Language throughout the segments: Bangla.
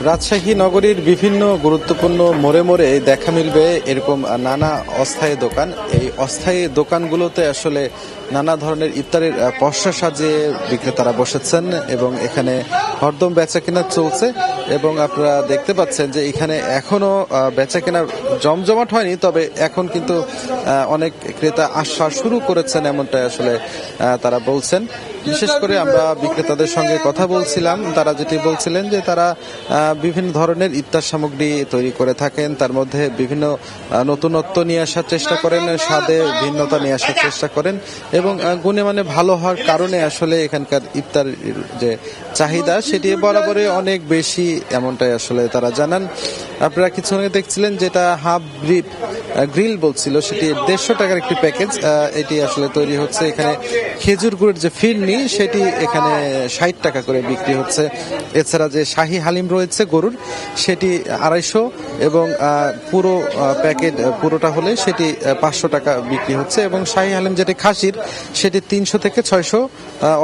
রাজশাহী নগরীর বিভিন্ন গুরুত্বপূর্ণ মোড়ে মোড়ে দেখা মিলবে এরকম নানা অস্থায়ী দোকান। এই অস্থায়ী দোকানগুলোতে আসলে নানা ধরনের ইফতারের পসরা সাজিয়ে বিক্রেতারা বসেছেন এবং এখানে হরদম বেচাকেনা চলছে। এবং আপনারা দেখতে পাচ্ছেন যে এখানে এখনো বেচাকেনা জমজমাট হয়নি, তবে এখন কিন্তু অনেক ক্রেতা আসা শুরু করেছেন, এমনটাই আসলে তারা বলছেন। বিশেষ করে আমরা বিক্রেতাদের সঙ্গে কথা বলছিলাম, তারা যেটি বলছিলেন যে তারা বিভিন্ন ধরনের ইফতার সামগ্রী তৈরি করে থাকেন, তার মধ্যে বিভিন্ন নতুনত্ব নিয়ে আসার চেষ্টা করেন, স্বাদে ভিন্নতা নিয়ে আসার চেষ্টা করেন এবং গুণে মানে ভালো হওয়ার কারণে আসলে এখানকার ইফতার যে চাহিদা সেটি বরাবরই অনেক বেশি, এমনটাই আসলে তারা জানান। আপনারা কিছু আগে দেখছিলেন যেটা হাফ গ্রিল বলছিল, সেটি 150 টাকার একটি প্যাকেজ। এটি আসলে তৈরি হচ্ছে এখানে খেজুর গুড়ের যে ফিরনি সেটি এখানে 60 টাকা করে বিক্রি হচ্ছে। এছাড়া যে শাহী হালিম রয়েছে গরুর, সেটি 250 এবং পুরো প্যাকেট পুরোটা হলে সেটি 500 টাকা বিক্রি হচ্ছে। এবং শাহী হালিম যেটি খাসির সেটি 300 থেকে 600,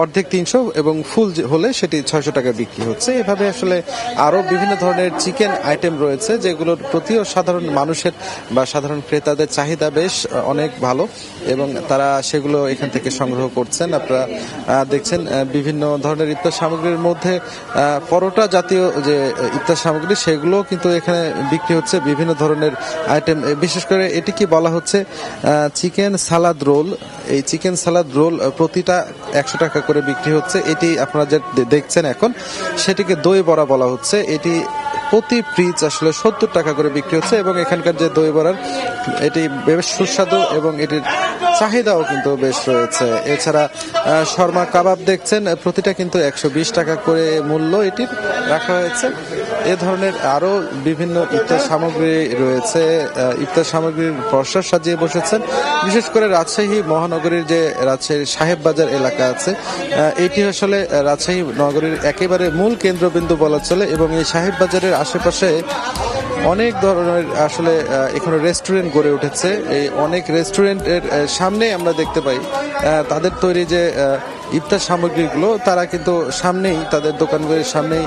অর্ধেক 300 এবং ফুল হলে সেটি 600 টাকা বিক্রি হচ্ছে। এভাবে আসলে আরো বিভিন্ন ধরনের চিকেন আইটেম রয়েছে যেগুলোর প্রতিও সাধারণ মানুষের বা সাধারণ ক্রেতাদের চাহিদা বেশ অনেক ভালো এবং তারা সেগুলো এখান থেকে সংগ্রহ করছেন। আপনারা দেখছেন বিভিন্ন ধরনের ইফতার সামগ্রীর মধ্যে পরোটা জাতীয় যে ইফতার সামগ্রী সেগুলো কিন্তু এখানে বিক্রি হচ্ছে। বিভিন্ন ধরনের আইটেম, বিশেষ করে এটি কি বলা হচ্ছে চিকেন সালাদ রোল। এই চিকেন সালাদ রোল প্রতিটা 100 টাকা করে বিক্রি হচ্ছে। এটি আপনারা যে দেখছেন এখন সেটিকে দই বড়া বলা হচ্ছে। এটি প্রতি পিস আসলে 70 টাকা করে বিক্রি হচ্ছে এবং এখানকার যে দই বড়ার এটি বেশ সুস্বাদু এবং এটির চাহিদাও কিন্তু বেশ রয়েছে। এছাড়া শর্মা কাবাব দেখছেন, প্রতিটা কিন্তু 120 টাকা করে মূল্য এটির রাখা হয়েছে। এ ধরনের আরো বিভিন্ন ইফতার সামগ্রী রয়েছে। ইফতার সামগ্রীর পসরা সাজিয়ে বসেছেন। বিশেষ করে রাজশাহী মহানগরীর যে রাজশাহী সাহেব বাজার এলাকা আছে, এটি আসলে রাজশাহী নগরীর একেবারে মূল কেন্দ্রবিন্দু বলা চলে এবং এই সাহেব বাজারের আশেপাশে অনেক ধরনের আসলে এখানে রেস্টুরেন্ট গড়ে উঠেছে। এই অনেক রেস্টুরেন্টের সামনে আমরা দেখতে পাই তাদের তৈরি যে ইফতার সামগ্রীগুলো, তারা কিন্তু সামনেই তাদের দোকানগুলির সামনেই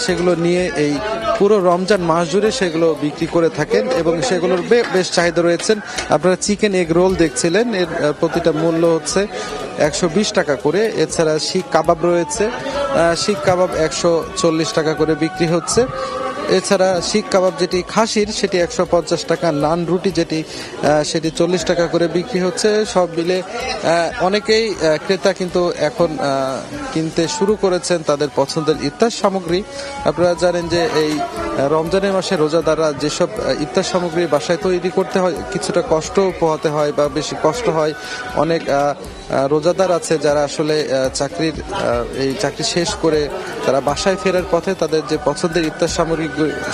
সেগুলো নিয়ে এই পুরো রমজান মাস জুড়ে সেগুলো বিক্রি করে থাকেন এবং সেগুলোর বেশ চাহিদা রয়েছেন। আপনারা চিকেন এগ রোল দেখছিলেন, এর প্রতিটা মূল্য হচ্ছে 120 টাকা করে। এছাড়া শিক কাবাব রয়েছে, শিক কাবাব 140 টাকা করে বিক্রি হচ্ছে। এছাড়া শিক কাবাব যেটি খাসির সেটি 150 টাকা, নান রুটি যেটি সেটি 40 টাকা করে বিক্রি হচ্ছে। সব মিলে অনেকেই ক্রেতা কিন্তু এখন কিনতে শুরু করেছেন তাদের পছন্দের ইফতার সামগ্রী। আপনারা জানেন যে এই রমজানের মাসে রোজাদাররা যেসব ইফতার সামগ্রী বাসায় তৈরি করতে হয় কিছুটা কষ্ট পোহাতে হয় বা বেশি কষ্ট হয়। অনেক রোজাদার আছে যারা আসলে এই চাকরি শেষ করে তারা বাসায় ফেরার পথে তাদের যে পছন্দের ইফতার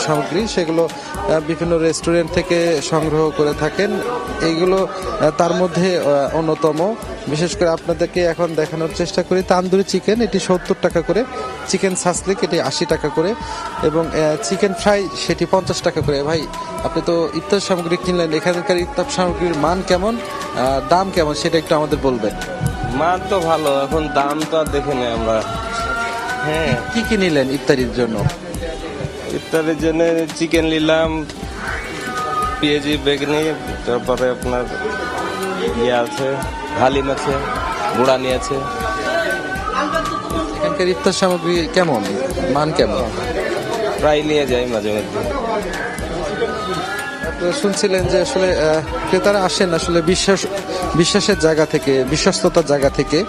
সামগ্রী সেগুলো বিভিন্ন রেস্টুরেন্ট থেকে সংগ্রহ করে থাকেন। এইগুলো তার মধ্যে অন্যতম। বিশেষ করে আপনাদেরকে এখন দেখানোর চেষ্টা করি তান্দুরি চিকেন, এটি 70 টাকা করে। চিকেন সাসলিক এটি 80 টাকা করে এবং চিকেন ফ্রাই সেটি 50 টাকা করে। ভাই, আপনি তো ইফতার সামগ্রী কিনলেন, এখানকার ইফতার সামগ্রীর মান কেমন, দাম কেমন সেটা একটু আমাদের বলবেন। মান তো ভালো, এখন দাম তো আর দেখে নেই আমরা। হ্যাঁ, কি কি নিলেন ইফতারির জন্য? ইফতারের জন্য চিকেন নিলাম, পেঁয়াজি, বেগনি, তারপরে আপনার আছে হালিম আছে, বুড়ানি আছে। এখানকার ইফতার সামগ্রী কেমন, মান কেমন? প্রায় নিয়ে যাই মাঝে মধ্যে। শুনছিলেন যে আসলে ক্রেতারা আসেন আসলে বিশ্বাসের জায়গা থেকে, বিশ্বস্ততার জায়গা থেকে।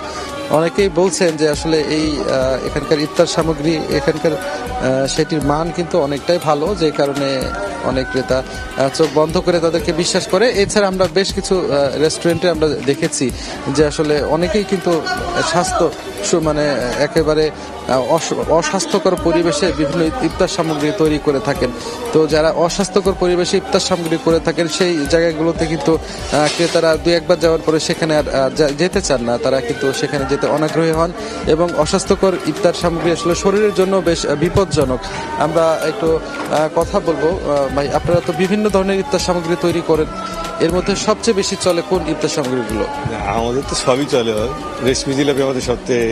অনেকেই বলছেন যে আসলে এই এখানকার ইফতার সামগ্রী এখানকার সেটির মান কিন্তু অনেকটাই ভালো, যে কারণে অনেক ক্রেতা চোখ বন্ধ করে তাদেরকে বিশ্বাস করে। এছাড়া আমরা বেশ কিছু রেস্টুরেন্টে আমরা দেখেছি যে আসলে অনেকেই কিন্তু মানে একেবারে অস্বাস্থ্যকর পরিবেশে বিভিন্ন ইফতার সামগ্রী তৈরি করে থাকেন। তো যারা অস্বাস্থ্যকর পরিবেশে ইফতার সামগ্রী করে থাকেন সেই জায়গাগুলোতে কিন্তু ক্রেতারা 2-1 বার যাওয়ার পরে সেখানে আর যেতে চান না, তারা কিন্তু সেখানে যেতে অনাগ্রহী হন এবং অস্বাস্থ্যকর ইফতার সামগ্রী আসলে শরীরের জন্য বেশ বিপজ্জনক। আমরা একটু কথা বলবো। ভাই, আপনারা তো বিভিন্ন ধরনের ইফতার সামগ্রী তৈরি করেন, এর মধ্যে সবচেয়ে বেশি চলে কোন ইফতার সামগ্রীগুলো? আমাদের তো সবই চলে। রেশমি জিলাপি আমাদের সবচেয়ে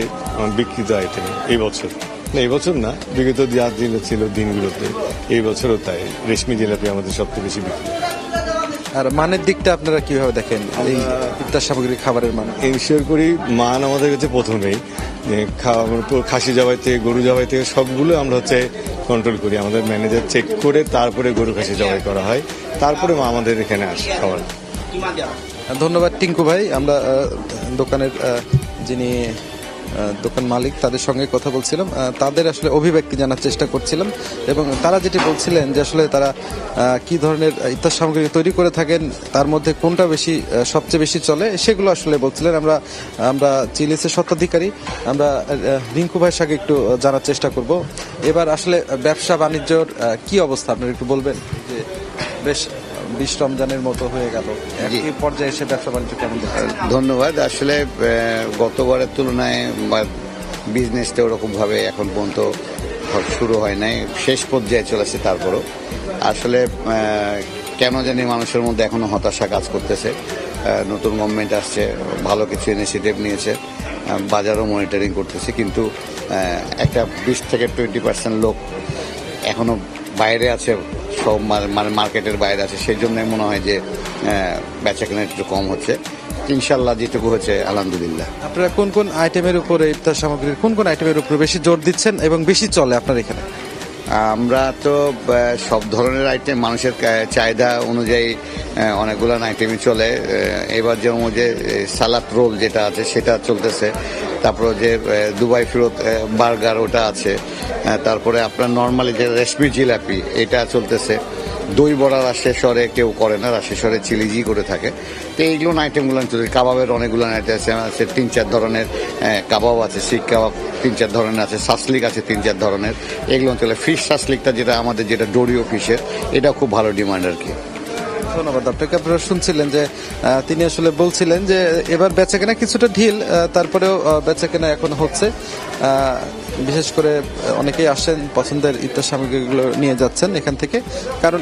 বিক্রিত আইটেম এই বছর। না এবছর না, বিগত যা দিন ছিল দিনগুলোতে এই বছরও তাই। রেশমি জিলাপি আমাদের সবচেয়ে বেশি বিক্রি। আর মানের দিকটা আপনারা কিভাবে দেখেন এই ইফতার সামগ্রী খাবারের মান? এনশিওর করি মান আমাদের কাছে প্রথমেই, যে খাসি জবাই থেকে গরু জবাই থেকে সবগুলো আমরা হচ্ছে কন্ট্রোল করি। আমাদের ম্যানেজার চেক করে তারপরে গরু খাসি জবাই করা হয়, তারপরে আমাদের এখানে আসে খাবার। ধন্যবাদ টিঙ্কু ভাই। আমরা দোকানের যিনি দোকান মালিক তাদের সঙ্গে কথা বলছিলাম, তাদের আসলে অভিব্যক্তি জানার চেষ্টা করছিলাম এবং তারা যেটি বলছিলেন যে আসলে তারা কি ধরনের ইফতার সামগ্রী তৈরি করে থাকেন, তার মধ্যে কোনটা বেশি সবচেয়ে বেশি চলে সেগুলো আসলে বলছিলেন। আমরা চিলিসের স্বত্বাধিকারী, আমরা রিঙ্কু ভাইয়ের সঙ্গে একটু জানার চেষ্টা করব। এবার আসলে ব্যবসা বাণিজ্যর কি অবস্থা আপনারা একটু বলবেন? যে বেশ 20 রমজানের মতো হয়ে গেল, এই পর্যায়ে এসে ব্যবসা বাণিজ্য কেমন দেখছেন? ধন্যবাদ। আসলে গতবারের তুলনায় বিজনেসটা ওরকম ভাবে এখন পর্যন্ত শুরু হয় নাই, শেষ পর্যায়ে চলেছে। তারপরও আসলে কেন জানি মানুষের মধ্যে এখনো হতাশা কাজ করতেছে। নতুন গভর্নমেন্ট আসছে, ভালো কিছু ইনিশিয়েটিভ নিয়েছে, বাজারও মনিটরিং করতেছে, কিন্তু একটা 20 থেকে 20% লোক এখনো বাইরে আছে, সব মানে মার্কেটের বাইরে আছে। সেই জন্য মনে হয় যে বেচা কেনা একটু কম হচ্ছে। ইনশাল্লাহ যেটুকু হচ্ছে আলহামদুলিল্লাহ। আপনারা কোন কোন আইটেমের উপরে, ইফতার সামগ্রীর কোন কোন আইটেমের উপরে বেশি জোর দিচ্ছেন এবং বেশি চলে আপনার এখানে? আমরা তো সব ধরনের আইটেম, মানুষের চাহিদা অনুযায়ী অনেকগুলো আইটেমই চলে। এবার যেমন যে সালাদ রোল যেটা আছে সেটা চলতেছে, তারপরে যে দুবাই ফিরত বার্গার ওটা আছে, তারপরে আপনার নর্মালি যে রেশমি জিলাপি এটা চলতেছে। দই বড়া রাজশাহী শহরে কেউ করে না, রাজশাহী শহরে চিলিজি করে থাকে। তো এইগুলো আইটেমগুলো চলছে। কাবাবের অনেকগুলো আইটেম আছে, 3-4 ধরনের কাবাব আছে, শিক কাবাব 3-4 ধরনের আছে, সাসলিক আছে 3-4 ধরনের, এগুলো চলে। ফিশ সাসলিকটা যেটা আমাদের যেটা ডোরিও ফিশের, এটা খুব ভালো ডিমান্ড আর কি। ধন্যবাদ আপনাকে। আপনারা শুনছিলেন যে তিনি আসলে বলছিলেন যে এবার বেচাকেনা কিছুটা ঢিল, তারপরেও বেচাকেনা এখন হচ্ছে। বিশেষ করে অনেকেই আসেন, পছন্দের ইফতার সামগ্রীগুলো নিয়ে যাচ্ছেন এখান থেকে, কারণ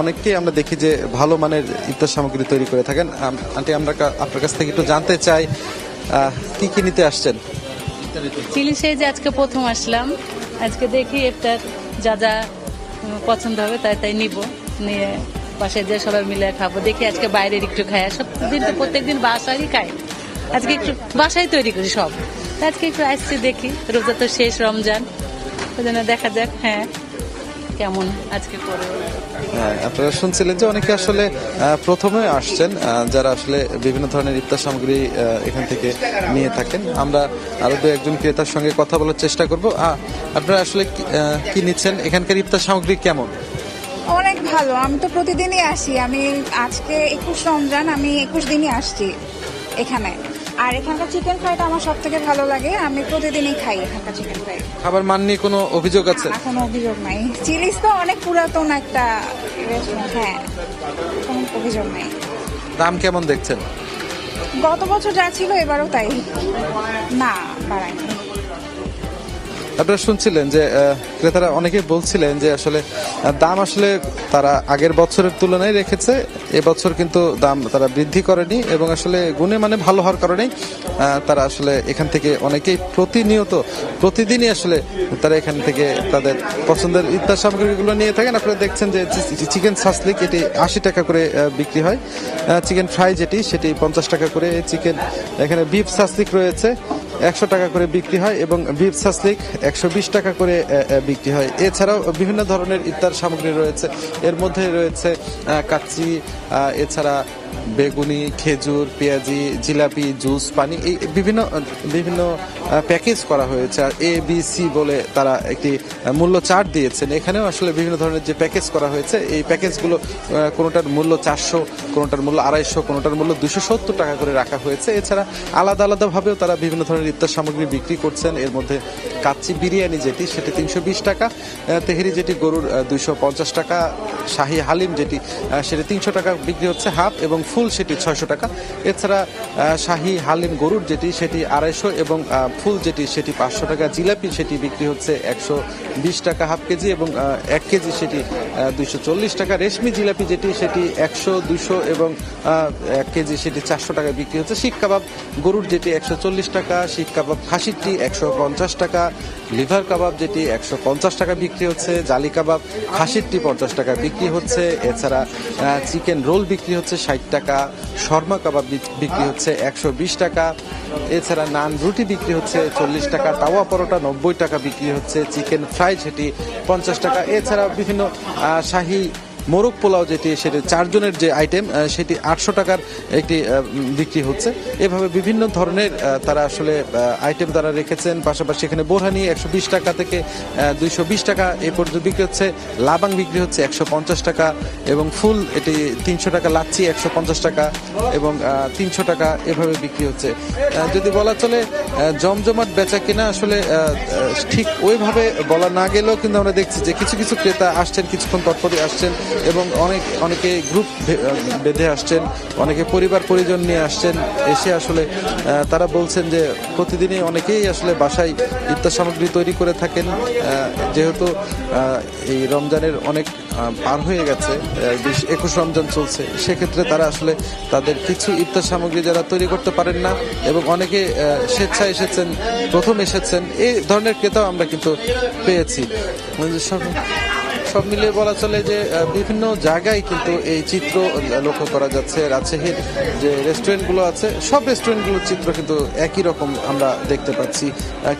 অনেককেই আমরা দেখি যে ভালো মানের ইফতার সামগ্রী তৈরি করে থাকেন। আন্টি, আমরা আপনার কাছ থেকে একটু জানতে চাই কি কি নিতে আসছেন? চিলিসে যে আজকে প্রথম আসলাম, আজকে দেখি ইফতার যা যা পছন্দ হবে তাই নিব, নিয়ে বাসায় যে সবাই মিলে খাবো। দেখি আজকে বাইরের একটু খাই, সব দিন তো প্রত্যেকদিন বাসারই খাই, আজকে একটু বাসায় তৈরি করি সব। আজকে একটু আসছি, দেখি রোজা তো শেষ, রমজান, ওই জন্য দেখা যাক হ্যাঁ কেমন আজকে করে। আপনারা শুনছিলেন যে অনেকে আসলে প্রথমে আসছেন, যারা আসলে বিভিন্ন ধরনের ইফতার সামগ্রী এখান থেকে নিয়ে থাকেন। আমরা আরো দু একজন ক্রেতার সঙ্গে কথা বলার চেষ্টা করব। আপনারা আসলে কি নিচ্ছেন? এখানকার ইফতার সামগ্রী কেমন? অনেক ভালো। আমি তো প্রতিদিনই আসি। আমি আজকে 21 রমজান, আমি 21 দিনই আসছি এখানে। আর এখানকার চিকেন ফ্রাইটা আমার সব থেকে ভালো লাগে, আমি প্রতিদিনই খাই এখানকার চিকেন ফ্রাই। খাবার মান নিয়ে কোনো অভিযোগ আছে? কোনো অভিযোগ নাই। চিলিস তো অনেক পুরাতন একটা রেস্টুরেন্ট, হ্যাঁ, কোনো অভিযোগ নাই। দাম কেমন দেখছেন? গত বছর যা ছিল এবারও তাই, না বাড়ায়নি। আপনারা শুনছিলেন যে ক্রেতারা অনেকেই বলছিলেন যে আসলে দাম আসলে তারা আগের বছরের তুলনায় রেখেছে, এবছর কিন্তু দাম তারা বৃদ্ধি করেনি এবং আসলে গুণে মানে ভালো হওয়ার কারণে তারা আসলে এখান থেকে অনেকেই প্রতিদিনই আসলে তারা এখান থেকে তাদের পছন্দের ইফতার সামগ্রীগুলো নিয়ে থাকেন। আপনারা দেখছেন যে চিকেন সাসলিক এটি 80 টাকা করে বিক্রি হয়, চিকেন ফ্রাই সেটি 50 টাকা করে, চিকেন এখানে বিফ সাসলিক রয়েছে 100 টাকা করে বিক্রি হয় এবং বিফ সাসলিক 120 টাকা করে বিক্রি হয়। এছাড়াও বিভিন্ন ধরনের ইফতার সামগ্রী রয়েছে, এর মধ্যে রয়েছে কাচ্চি, এছাড়া বেগুনি, খেজুর, পেঁয়াজি, জিলাপি, জুস, পানি, এই বিভিন্ন প্যাকেজ করা হয়েছে। আর ABC বলে তারা একটি মূল্য চার্ট দিয়েছেন। এখানেও আসলে বিভিন্ন ধরনের যে প্যাকেজ করা হয়েছে, এই প্যাকেজগুলো কোনোটার মূল্য 400, কোনোটার মূল্য 250, কোনোটার মূল্য 270 টাকা করে রাখা হয়েছে। এছাড়া আলাদা আলাদাভাবেও তারা বিভিন্ন ধরনের ইফতার সামগ্রী বিক্রি করছেন। এর মধ্যে কাচ্চি বিরিয়ানি সেটি 320 টাকা, তেহেরি যেটি গরুর 250 টাকা, শাহী হালিম যেটি সেটি 300 টাকা বিক্রি হচ্ছে হাফ, এবং ফুল সেটি 600 টাকা। এছাড়া শাহী হালিম গরুর যেটি সেটি 250 এবং ফুল যেটি সেটি 500 টাকা। জিলাপি সেটি বিক্রি হচ্ছে 120 টাকা হাফ কেজি, এবং 1 কেজি সেটি 240 টাকা। রেশমি জিলাপি যেটি সেটি 100, 200 এবং 1 কেজি সেটি 400 টাকা বিক্রি হচ্ছে। শিক কাবাব গরুর যেটি 140 টাকা, শিক কাবাব খাসিরটি 150 টাকা, লিভার কাবাব যেটি 150 টাকা বিক্রি হচ্ছে, জালি কাবাব খাসিরটি 50 টাকা বিক্রি হচ্ছে। এছাড়া চিকেন রোল বিক্রি হচ্ছে 60 টাকা, শর্মা কাবাব বিক্রি হচ্ছে 120 টাকা। এছাড়া নান রুটি বিক্রি হচ্ছে 40 টাকা, তাওয়া পরোটা 90 টাকা বিক্রি হচ্ছে, চিকেন ফ্রাই সেটি 50 টাকা। এছাড়া বিভিন্ন শাহী মোরগ পোলাও যেটি সেটি 4 জনের যে আইটেম সেটি 800 টাকার একটি বিক্রি হচ্ছে। এভাবে বিভিন্ন ধরনের তারা আসলে আইটেম তারা রেখেছেন। পাশাপাশি এখানে বোরহানি 120 টাকা থেকে 220 টাকা এ পর্যন্ত বিক্রি হচ্ছে। লাবাং বিক্রি হচ্ছে 150 টাকা, এবং ফুল এটি 300 টাকা, লাচ্ছি 150 টাকা এবং 300 টাকা এভাবে বিক্রি হচ্ছে। যদি বলা চলে জমজমাট বেচা কিনা আসলে ঠিক ওইভাবে বলা না গেলেও কিন্তু আমরা দেখছি যে কিছু কিছু ক্রেতা আসছেন, কিছুক্ষণ পরপরই আসছেন, এবং অনেকে গ্রুপ বেঁধে আসছেন, অনেকে পরিবার পরিজন নিয়ে আসছেন। এসে আসলে তারা বলছেন যে প্রতিদিনই অনেকেই আসলে বাসায় ইফতার সামগ্রী তৈরি করে থাকেন। যেহেতু এই রমজানের অনেক পার হয়ে গেছে, 21 রমজান চলছে, সেক্ষেত্রে তারা আসলে তাদের কিছু ইফতার সামগ্রী যারা তৈরি করতে পারেন না, এবং অনেকে স্বেচ্ছায় এসেছেন, প্রথম এসেছেন, এই ধরনের ক্রেতাও আমরা কিন্তু পেয়েছি। সব মিলিয়ে বলা চলে যে বিভিন্ন জায়গায় কিন্তু এই চিত্র লক্ষ্য করা যাচ্ছে। রাজশাহীর যে রেস্টুরেন্টগুলো আছে, সব রেস্টুরেন্টগুলোর চিত্র কিন্তু একই রকম আমরা দেখতে পাচ্ছি।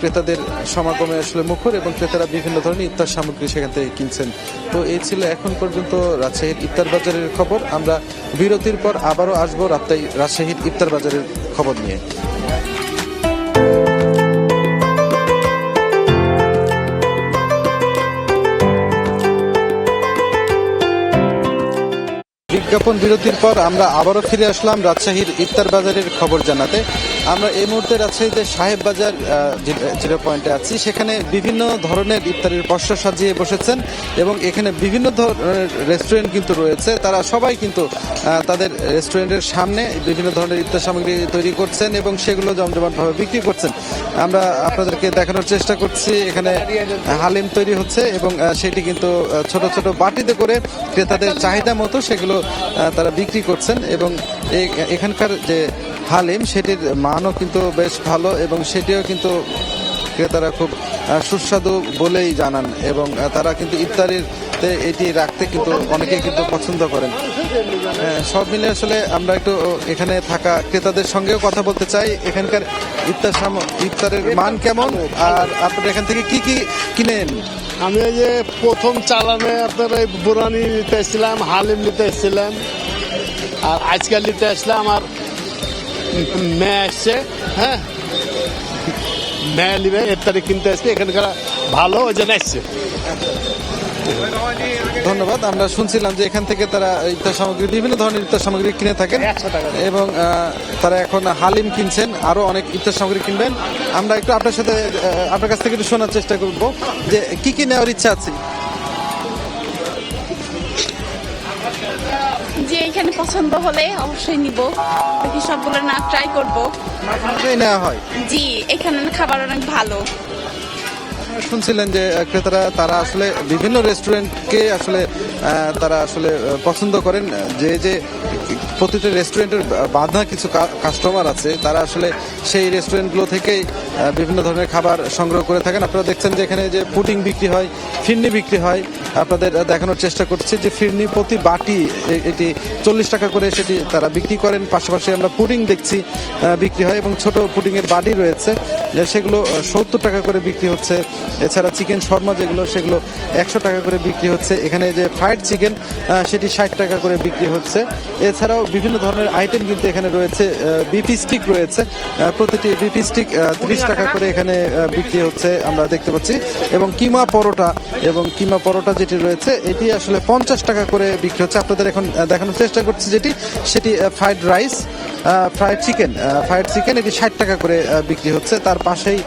ক্রেতাদের সমাগমে আসলে মুখর, এবং ক্রেতারা বিভিন্ন ধরনের ইফতার সামগ্রী সেখান থেকে কিনছেন। তো এই ছিল এখন পর্যন্ত রাজশাহীর ইফতার বাজারের খবর। আমরা বিরতির পর আবারও আসবো রাজশাহীর ইফতার বাজারের খবর নিয়ে। বিজ্ঞাপন বিরতির পর আমরা আবারও ফিরে আসলাম রাজশাহীর ইফতার বাজারের খবর জানাতে। আমরা এই মুহূর্তে রাজশাহীতে সাহেব বাজার জিরো পয়েন্টে আছি। সেখানে বিভিন্ন ধরনের ইফতারের পসরা সাজিয়ে বসেছেন, এবং এখানে বিভিন্ন ধরনের রেস্টুরেন্ট কিন্তু রয়েছে। তারা সবাই কিন্তু তাদের রেস্টুরেন্টের সামনে বিভিন্ন ধরনের ইফতার সামগ্রী তৈরি করছেন, এবং সেগুলো জমজমাটভাবে বিক্রি করছেন। আমরা আপনাদেরকে দেখানোর চেষ্টা করছি, এখানে হালিম তৈরি হচ্ছে, এবং সেটি কিন্তু ছোট ছোট বাটিতে করে ক্রেতাদের চাহিদা মতো সেগুলো তারা বিক্রি করছেন। এবং এখানকার যে হালিম সেটির মানও কিন্তু বেশ ভালো, এবং সেটিও কিন্তু ক্রেতারা খুব সুস্বাদু বলেই জানান, এবং তারা কিন্তু ইফতারিতে এটি রাখতে কিন্তু অনেকে কিন্তু পছন্দ করেন। সব মিলে আসলে আমরা একটু এখানে থাকা ক্রেতাদের সঙ্গেও কথা বলতে চাই। এখানকার ইফতারের মান কেমন, আর আপনারা এখান থেকে কি কি কিনেন? আমি এই যে প্রথম চালানে আপনার এই বুরানি নিতে এসেছিলাম, হালিম নিতে এসেছিলাম, আর আজকাল নিতে আসলাম আমার মেয়ে আসছে। হ্যাঁ, মেয়ে নিবে ইফতারি কিনতে আসছে, এখানকার ভালো ওই জন্য আসছে। ধন্যবাদ। আমরা শুনছিলাম যে এখান থেকে তারা ইফতার সামগ্রী, বিভিন্ন ধরনের ইফতার সামগ্রী কিনে থাকেন, এবং তারা এখন হালিম কিনছেন, আরো অনেক ইফতার সামগ্রী কিনবেন। আমরা একটু আপনার কাছ থেকে একটু শোনার চেষ্টা করব যে কি কি নেওয়ার ইচ্ছা আছে। যে এখানে পছন্দ হলে অবশ্যই নিব, দেখি সবগুলো না ট্রাই করব। নেওয়া হয়। জি, এখানে খাবার অনেক ভালো। শুনছিলেন যে ক্রেতারা তারা আসলে বিভিন্ন রেস্টুরেন্টকে আসলে তারা আসলে পছন্দ করেন, যে প্রতিটা রেস্টুরেন্টের বাঁধা কিছু কাস্টমার আছে, তারা আসলে সেই রেস্টুরেন্টগুলো থেকেই বিভিন্ন ধরনের খাবার সংগ্রহ করে থাকেন। আপনারা দেখছেন যে এখানে যে পুডিং বিক্রি হয়, ফিরনি বিক্রি হয়। আপনাদের দেখানোর চেষ্টা করছি যে ফিরনি প্রতি বাটি এটি 40 টাকা করে সেটি তারা বিক্রি করেন। পাশাপাশি আমরা পুডিং দেখছি বিক্রি হয়, এবং ছোট পুডিংয়ের বাটি রয়েছে, সেগুলো 70 টাকা করে বিক্রি হচ্ছে। এছাড়া চিকেন শর্মা যেগুলো, সেগুলো 100 টাকা করে বিক্রি হচ্ছে। এখানে যে ফ্রাইড চিকেন সেটি 60 টাকা করে বিক্রি হচ্ছে। এছাড়াও বিভিন্ন ধরনের আইটেম কিন্তু এখানে রয়েছে। বিপি স্টিক রয়েছে, প্রতিটি বিপি স্টিক 30 টাকা করে এখানে বিক্রি হচ্ছে আমরা দেখতে পাচ্ছি। এবং কিমা পরোটা যেটি রয়েছে এটি আসলে 50 টাকা করে বিক্রি হচ্ছে। আপনাদের এখন দেখানোর চেষ্টা করছি সেটি ফ্রাইড রাইস, ফ্রাইড চিকেন এটি 60 টাকা করে বিক্রি হচ্ছে। তার পাশেই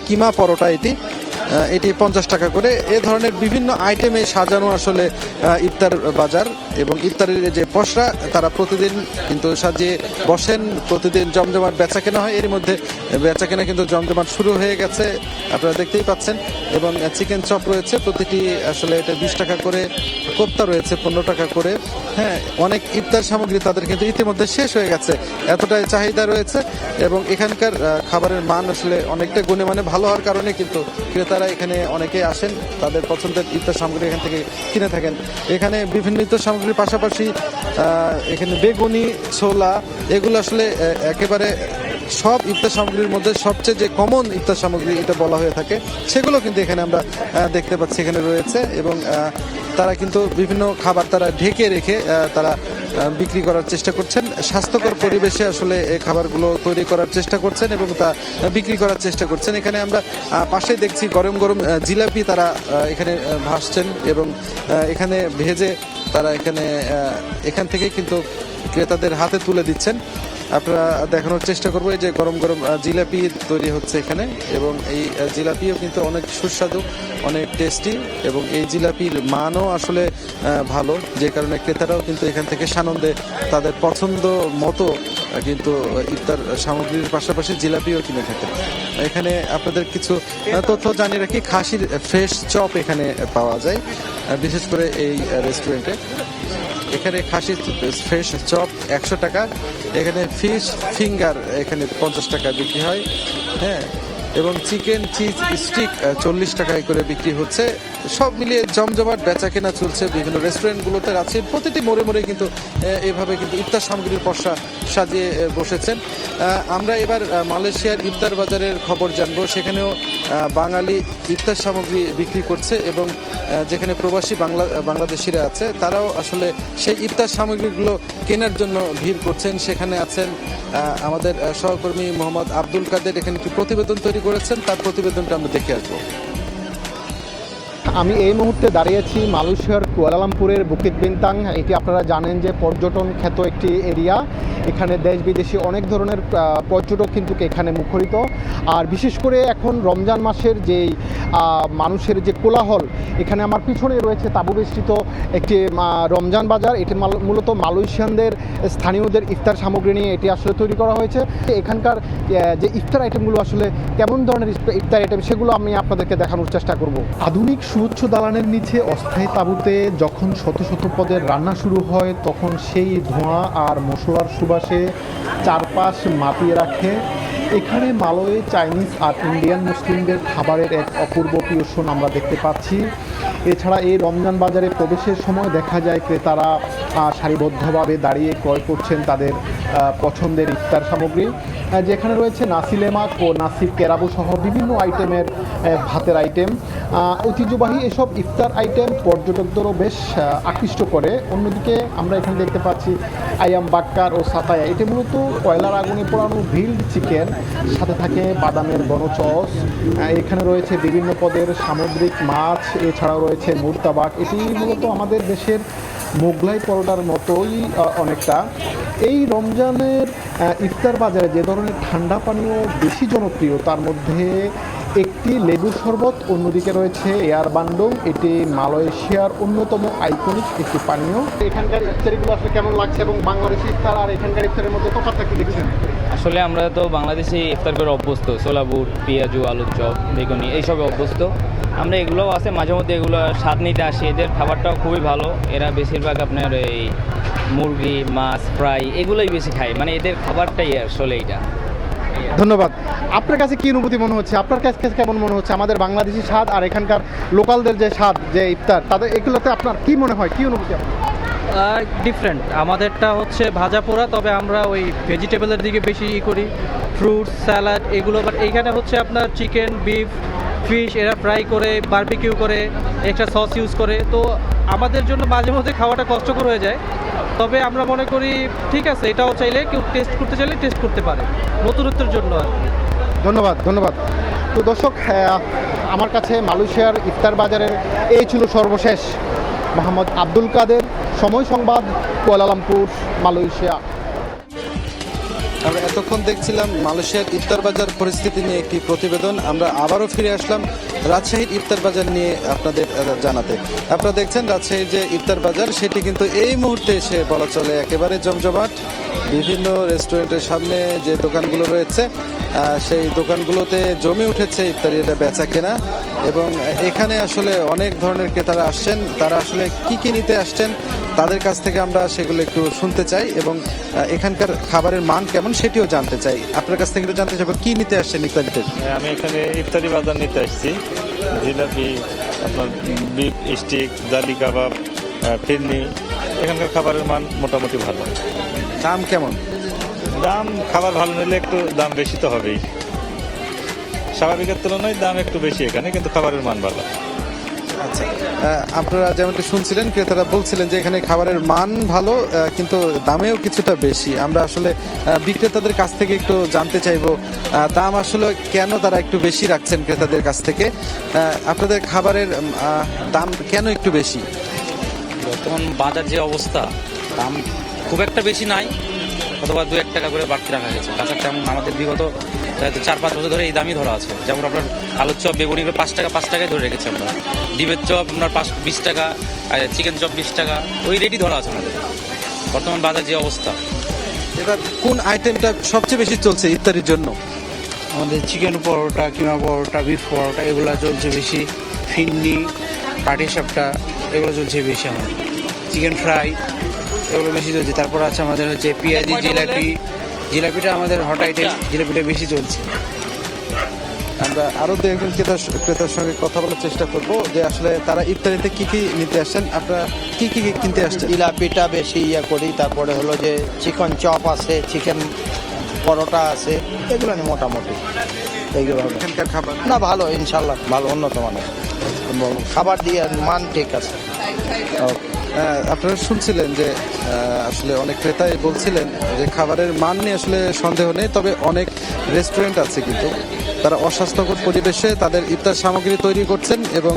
কিমা পরোটা এটি এটি 50 টাকা করে। এ ধরনের বিভিন্ন আইটেমে সাজানো আসলে ইফতার বাজার, এবং ইফতারের যে পসরা তারা প্রতিদিন কিন্তু সাজিয়ে বসেন, প্রতিদিন জমজমাট বেচা কেনা হয়। এর মধ্যে বেচা কেনা কিন্তু জমজমাট শুরু হয়ে গেছে, আপনারা দেখতেই পাচ্ছেন। এবং চিকেন চপ রয়েছে, প্রতিটি আসলে এটা 20 টাকা করে, কোপ্তা রয়েছে 15 টাকা করে। হ্যাঁ, অনেক ইফতার সামগ্রী তাদের কিন্তু ইতিমধ্যে শেষ হয়ে গেছে, এতটাই চাহিদা রয়েছে। এবং এখানকার খাবারের মান আসলে অনেকটা গুণমানে ভালো হওয়ার কারণে কিন্তু ক্রেতারা এখানে অনেকেই আসেন, তাদের পছন্দের ইফতার সামগ্রী এখান থেকে কিনে থাকেন। এখানে বিভিন্ন ইফতার সামগ্রীর পাশাপাশি এখানে বেগুনি, ছোলা, এগুলো আসলে একেবারে সব ইফতার সামগ্রীর মধ্যে সবচেয়ে যে কমন ইফতার সামগ্রী এটা বলা হয়ে থাকে, সেগুলো কিন্তু এখানে আমরা দেখতে পাচ্ছি এখানে রয়েছে। এবং তারা কিন্তু বিভিন্ন খাবার তারা ঢেকে রেখে তারা বিক্রি করার চেষ্টা করছেন, স্বাস্থ্যকর পরিবেশে আসলে এই খাবারগুলো তৈরি করার চেষ্টা করছেন এবং তা বিক্রি করার চেষ্টা করছেন। এখানে আমরা পাশে দেখছি গরম গরম জিলাপি তারা এখানে ভাসছেন, এবং এখানে ভেজে তারা এখান থেকে কিন্তু ক্রেতাদের হাতে তুলে দিচ্ছেন। আপনারা দেখানোর চেষ্টা করবো এই যে গরম গরম জিলাপি তৈরি হচ্ছে এখানে, এবং এই জিলাপিও কিন্তু অনেক সুস্বাদু, অনেক টেস্টি, এবং এই জিলাপির মানও আসলে ভালো, যে কারণে ক্রেতারাও কিন্তু এখান থেকে সানন্দে তাদের পছন্দ মতো কিন্তু ইফতার সামগ্রীর পাশাপাশি জিলাপিও কিনে থাকেন। এখানে আপনাদের কিছু তথ্য জানিয়ে রাখি, খাসির ফ্রেশ চপ এখানে পাওয়া যায়, বিশেষ করে এই রেস্টুরেন্টে। এখানে খাসির ফ্রেশ চপ 100 টাকা, এখানে ফিশ ফিঙ্গার এখানে 50 টাকা বিক্রি হয়। হ্যাঁ, এবং চিকেন চিজ স্টিক 40 টাকায় করে বিক্রি হচ্ছে। সব মিলিয়ে জমজমাট বেচা কেনা চলছে বিভিন্ন রেস্টুরেন্টগুলোতে। আছে প্রতিটি মোড়ে মোড়ে কিন্তু এভাবে কিন্তু ইফতার সামগ্রীর পসরা সাজিয়ে বসেছেন। আমরা এবার মালয়েশিয়ার ইফতার বাজারের খবর জানবো। সেখানেও বাঙালি ইফতার সামগ্রী বিক্রি করছে, এবং যেখানে প্রবাসী বাংলাদেশিরা আছে তারাও আসলে সেই ইফতার সামগ্রীগুলো কেনার জন্য ভিড় করছেন। সেখানে আছেন আমাদের সহকর্মী মোহাম্মদ আব্দুল কাদের, এখানে একটি প্রতিবেদন তৈরি করেছেন, তার প্রতিবেদনটা আমরা দেখে আসবো। আমি এই মুহূর্তে দাঁড়িয়েছি মালয়েশিয়ার কুয়ালালামপুরের বুকিত বিনতাং। এটি আপনারা জানেন যে পর্যটন খ্যাত একটি এরিয়া। এখানে দেশ বিদেশি অনেক ধরনের পর্যটক কিন্তু এখানে মুখরিত। আর বিশেষ করে এখন রমজান মাসের যেই মানুষের যে কোলাহল, এখানে আমার পিছনে রয়েছে তাঁবু বেষ্টিত একটি রমজান বাজার। এটি মূলত মালয়েশিয়ানদের স্থানীয়দের ইফতার সামগ্রী নিয়ে এটি আসলে তৈরি করা হয়েছে। এখানকার যে ইফতার আইটেমগুলো আসলে কেমন ধরনের ইফতার আইটেম, সেগুলো আমি আপনাদেরকে দেখানোর চেষ্টা করব। আধুনিক সুউচ্চ দালানের নিচে অস্থায়ী তাঁবুতে যখন শত শত পদের রান্না শুরু হয়, তখন সেই ধোঁয়া আর মশলার সুবাসে চারপাশ মাতিয়ে রাখে। এখানে মালয়, চাইনিজ আর ইন্ডিয়ান মুসলিমদের খাবারের এক অপূর্ব পিউশন আমরা দেখতে পাচ্ছি। এছাড়া এই রমজান বাজারে প্রবেশের সময় দেখা যায় ক্রেতারা সারিবদ্ধভাবে দাঁড়িয়ে ক্রয় করছেন তাদের পছন্দের ইফতার সামগ্রী, যেখানে রয়েছে নাসি লেমাক ও নাসি কেরাবু সহ বিভিন্ন আইটেমের ভাতের আইটেম। ঐতিহ্যবাহী এসব ইফতার আইটেম পর্যটকদেরও বেশ আকৃষ্ট করে। অন্যদিকে আমরা এখানে দেখতে পাচ্ছি আয়াম বাক্কার ও সাতায়া, এটি মূলত কয়লার আগুনে পোড়ানো গ্রিলড চিকেন, সাথে থাকে বাদামের বনচস। এখানে রয়েছে বিভিন্ন পদের সামুদ্রিক মাছ, এছাড়াও রয়েছে মুরতাবাক। এটি মূলত আমাদের দেশের মোগলাই পরোটার মতোই অনেকটা। এই রমজানের ইফতার বাজারে যে ধরনের ঠান্ডা পানীয় বেশি জনপ্রিয়, তার মধ্যে একটি লেবুর শরবত, অন্যদিকে রয়েছে এয়ার বান্ডং। এটি মালয়েশিয়ার অন্যতম আইকনিক একটি পানীয়। এখানকার ইফতারিগুলো আসলে কেমন লাগছে, এবং বাংলাদেশি ইফতার আর এখানকার ইফতারের মধ্যে তফাৎটা কি দেখছেন? আসলে আমরা তো বাংলাদেশি ইফতার করে অভ্যস্ত, ছোলা বুট, পেঁয়াজু, আলুর চপ, বেগুনি এইসবে অভ্যস্ত। আমরা এগুলোও আছে, মাঝে মধ্যে এগুলো স্বাদ নিতে আসি। এদের খাবারটাও খুবই ভালো। এরা বেশিরভাগ আপনার এই মুরগি, মাছ, ফ্রাই এগুলোই বেশি খায়, মানে এদের খাবারটাই আসলে এইটা। ধন্যবাদ। আপনার কাছে কি অনুভূতি মনে হচ্ছে? আপনার কাছে কেমন মনে হচ্ছে আমাদের বাংলাদেশি স্বাদ আর এখানকার লোকালদের যে স্বাদ, যে ইফতার, তাদের এগুলোতে আপনার কি মনে হয়, কি অনুভূতি? ডিফারেন্ট। আমাদেরটা হচ্ছে ভাজা পোড়া, তবে আমরা ওই ভেজিটেবলের দিকে বেশি করি, ফ্রুটস, স্যালাড এগুলো। বাট এইখানে হচ্ছে আপনার চিকেন, বিফ, ফিশ এরা ফ্রাই করে, বারবিকিউ করে, এক্সট্রা সস ইউজ করে। তো আমাদের জন্য মাঝে মধ্যে খাওয়াটা কষ্টকর হয়ে যায়, তবে আমরা মনে করি ঠিক আছে, এটাও চাইলে কেউ টেস্ট করতে চাইলে টেস্ট করতে পারে, নতুনত্বের জন্য আর কি। ধন্যবাদ, ধন্যবাদ। তো দর্শক, আমার কাছে মালয়েশিয়ার ইফতার বাজারের এই ছিল সর্বশেষ। মোহাম্মদ আব্দুল কাদের, সময় সংবাদ, কুয়ালালামপুর, মালয়েশিয়া। আমরা এতক্ষণ দেখছিলাম মালয়েশিয়ার ইফতার বাজার পরিস্থিতি নিয়ে একটি প্রতিবেদন। আমরা আবারও ফিরে আসলাম রাজশাহীর ইফতার বাজার নিয়ে আপনাদের জানাতে। আপনারা দেখছেন রাজশাহীর যে ইফতার বাজার সেটি কিন্তু এই মুহূর্তে এসে বলা চলে একেবারে জমজমাট। বিভিন্ন রেস্টুরেন্টের সামনে যে দোকানগুলো রয়েছে সেই দোকানগুলোতে জমে উঠেছে ইফতারিটা বেচা কেনা, এবং এখানে আসলে অনেক ধরনের ক্রেতারা আসছেন। তারা আসলে কি কি নিতে আসছেন তাদের কাছ থেকে আমরা সেগুলো একটু শুনতে চাই, এবং এখানকার খাবারের মান কেমন সেটিও জানতে চাই। আপনার কাছ থেকে একটু জানতে চাইবো কি নিতে আসছেন ইফতারিতে। আমি এখানে ইফতারি বাজার নিতে আসছি, জিলাপি, আপনার বিফ স্টিক, জালি কাবাব, ফিরনি। এখানকার খাবারের মান মোটামুটি ভালো। দাম কেমন? দাম খাবার ভালো নিলে একটু দাম বেশি তো হবেই, স্বাভাবিকের তুলনায় দাম একটু বেশি এখানে, কিন্তু খাবারের মান ভালো। আচ্ছা, আপনারা যেমনটি শুনছিলেন ক্রেতারা বলছিলেন যে এখানে খাবারের মান ভালো, কিন্তু দামেও কিছুটা বেশি। আমরা আসলে বিক্রেতাদের কাছ থেকে একটু জানতে চাইবো দাম আসলে কেন তারা একটু বেশি রাখছেন ক্রেতাদের কাছ থেকে। আপনাদের খাবারের দাম কেন একটু বেশি? বর্তমান বাজার যে অবস্থা, দাম খুব একটা বেশি নাই, অথবা 2-1 টাকা করে বাড়তি রাখা গেছে। তাছাড়া তেমন আমাদের বিগত 4-5 বছর ধরে এই দামই ধরা আছে। যেমন আপনার আলুর চপ, বেগুনি 5 টাকায় ধরে রেখেছি আমরা। ডিমের চপ আপনার 20 টাকা, আর চিকেন চপ 20 টাকা, ওই রেটই ধরা আছে আমাদের বর্তমান বাজার যে অবস্থা। এবার কোন আইটেমটা সবচেয়ে বেশি চলছে ইফতারির জন্য? আমাদের চিকেন পরোটা, কিমা পরোটা, বিফ পরোটা এগুলো চলছে বেশি। ফিন্নি, পাটিসাপটা এগুলো চলছে বেশি। আমাদের চিকেন ফ্রাই এগুলো বেশি চলছে। তারপর আছে আমাদের হচ্ছে পেঁয়াজি জিলাপি। জিলাপিটা আমাদের হট আইটেম, জিলাপিটা বেশি চলছে। আমরা আরো দু একজন ক্রেতার সঙ্গে কথা বলার চেষ্টা করব যে আসলে তারা ইফতারিতে কি কি নিতে আসছেন, আপনারা কি কি কিনতে আসছেন। জিলাপিটা বেশি করি, তারপরে হলো যে চিকেন চপ আছে, চিকেন পরোটা আছে, এগুলো নিয়ে মোটামুটি এইগুলো। এখানকার খাবার না ভালো, ইনশাল্লাহ ভালো, উন্নত মানের খাবার দিয়ে মান ঠিক আছে। আপনারা শুনছিলেন যে আসলে অনেক ক্রেতাই বলছিলেন যে খাবারের মান নিয়ে আসলে সন্দেহ নেই, তবে অনেক রেস্টুরেন্ট আছে কিন্তু তারা অস্বাস্থ্যকর পরিবেশে তাদের ইফতার সামগ্রী তৈরি করছেন, এবং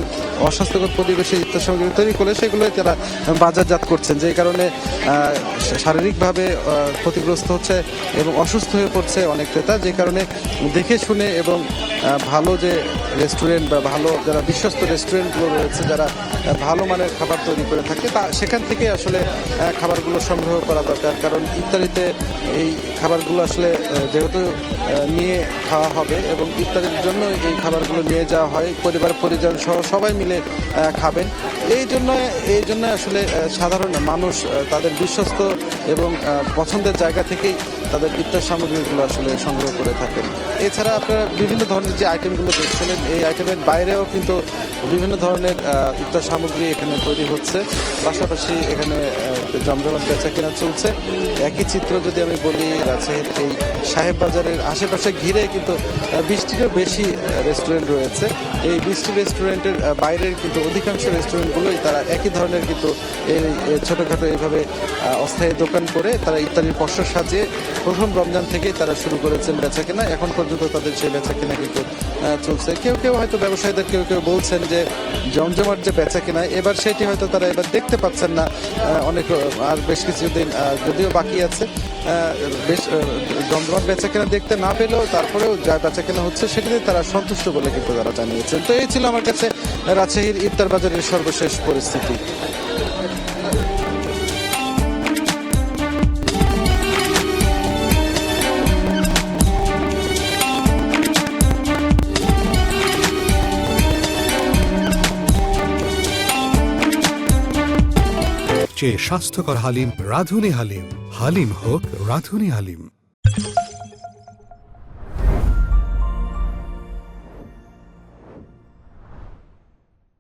অস্বাস্থ্যকর পরিবেশে ইফতার সামগ্রী তৈরি করে সেগুলোই তারা বাজারজাত করছেন, যে কারণে শারীরিকভাবে ক্ষতিগ্রস্ত হচ্ছে এবং অসুস্থ হয়ে পড়ছে অনেক ক্রেতা। যে কারণে দেখে শুনে এবং ভালো যে রেস্টুরেন্ট বা ভালো যারা বিশ্বস্ত রেস্টুরেন্টগুলো রয়েছে, যারা ভালো মানের খাবার তৈরি করে থাকে, সেখান থেকে আসলে খাবারগুলো সংগ্রহ করা দরকার। কারণ ইফতারিতে এই খাবারগুলো আসলে যেহেতু নিয়ে খাওয়া হবে, এবং ইফতারের জন্য এই খাবারগুলো নিয়ে যাওয়া হয়, পরিবার পরিজন সহ সবাই মিলে খাবেন। এই জন্য আসলে সাধারণ মানুষ তাদের বিশ্বস্ত এবং পছন্দের জায়গা থেকেই তাদের ইফতার সামগ্রীগুলো আসলে সংগ্রহ করে থাকেন। এছাড়া আপনারা বিভিন্ন ধরনের যে আইটেমগুলো দেখছিলেন, এই আইটেমের বাইরেও কিন্তু বিভিন্ন ধরনের ইফতার সামগ্রী এখানে তৈরি হচ্ছে। পাশাপাশি এখানে জমজমাট বেচা কেনা চলছে। একই চিত্র যদি আমি বলি, রাজশাহীর এই সাহেব বাজারের আশেপাশে ঘিরে কিন্তু 20টিরও বেশি রেস্টুরেন্ট রয়েছে। এই 20টি রেস্টুরেন্টের বাইরের কিন্তু অধিকাংশ রেস্টুরেন্টগুলোই তারা একই ধরনের কিন্তু এই ছোটোখাটো এইভাবে অস্থায়ী দোকান করে তারা ইফতারির পসরা সাজিয়ে প্রথম রমজান থেকেই তারা শুরু করেছেন বেচা কেনা। এখন পর্যন্ত তাদের সেই বেচা কেনা কিন্তু চলছে। কেউ কেউ হয়তো ব্যবসায়ীদের কেউ বলছেন যে জমজমাট যে বেচা কেনা এবার সেটি হয়তো তারা এবার দেখতে পাচ্ছেন না, অনেক আর বেশ কিছুদিন যদিও বাকি আছে। বেশ জমজমাট বেচা কেনা দেখতে না পেলেও তারপরেও যা বেচা কেনা হচ্ছে সেটিতে তারা সন্তুষ্ট বলে কিন্তু তারা জানিয়েছেন। তো এই ছিল আমার কাছে রাজশাহীর ইফতার বাজারের সর্বশেষ পরিস্থিতি। চেয়ে স্বাস্থ্যকর হালিম রাঁধুনি হালিম। হালিম হোক রাঁধুনি হালিম।